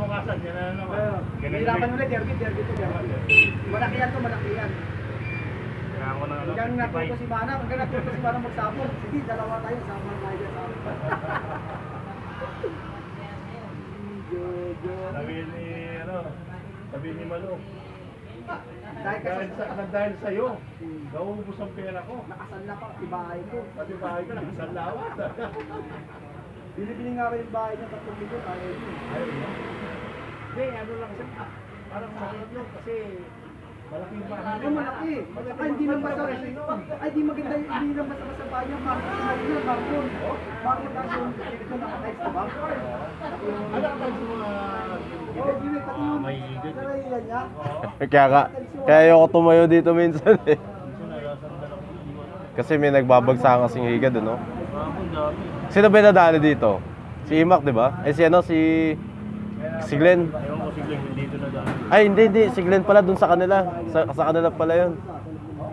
kinabukasan, yan na naman. Hirapan ulit, derby to. Malaki yan to, malaki yan. Kaya ako na Hanggang natuto si Mana, magsapon. Sige, dalawa tayo, sama tayo dyan. Sabi ni, sabi ni Malo. Dahil Dahil sa'yo, nauubos ang pera ko. nakasanla pa, ibahay ko. Pati bahay ko, nakasanlawan. Bili-bili nga rin yung bahay niya, 3 milyon, ayaw yun. Ayun mo. Hindi, ano lang kasi, parang maliit yun kasi malaking bahay. Yung malaki. Ay, hindi lang basta. Ay, di maganda. Hindi lang basta sa bahay niya. Marlon. Marlon kasi yung dito nakakais na ba? Ano ang pag mga... May higit. Niya. Kaya ayoko tumayo dito minsan eh. Kasi may nagbabagsa kasing higad, no? Sino ba nadali dito? Si Imak, di ba? Eh si ano, si Glenn. Ewan ko si Glenn, dito na dami. Ay, hindi. Si Glenn pala dun sa kanila. Sa kanila pala yun.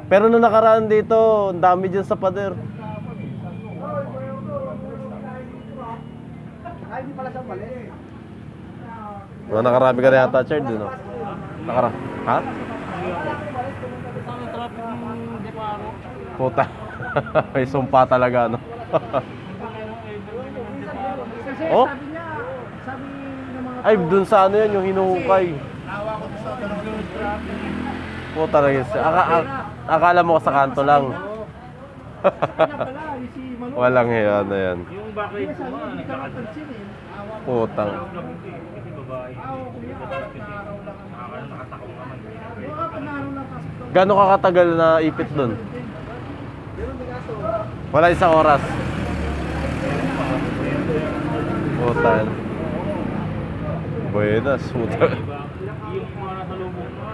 Pero nung nakaraan dito, ang dami dyan sa pader. Ay, hindi pala siya mali. No, nakarami ka na yata, Chard, no? Ha? Puta. May sumpa talaga, no? Oh? Sabi ng mga Ay, dun sa ano yun, yung hinuhukay. Puta na yun. Akala mo sa kanto lang. Walang yan, ano yan. Yung backlight ko nga, nagkakatansin eh. Putang. Kasi babae. Nakatakong naman. Gano'n ka katagal na ipit dun? Wala isang oras. Putan. Buenas, puta. Yung mga nasa lubong ko,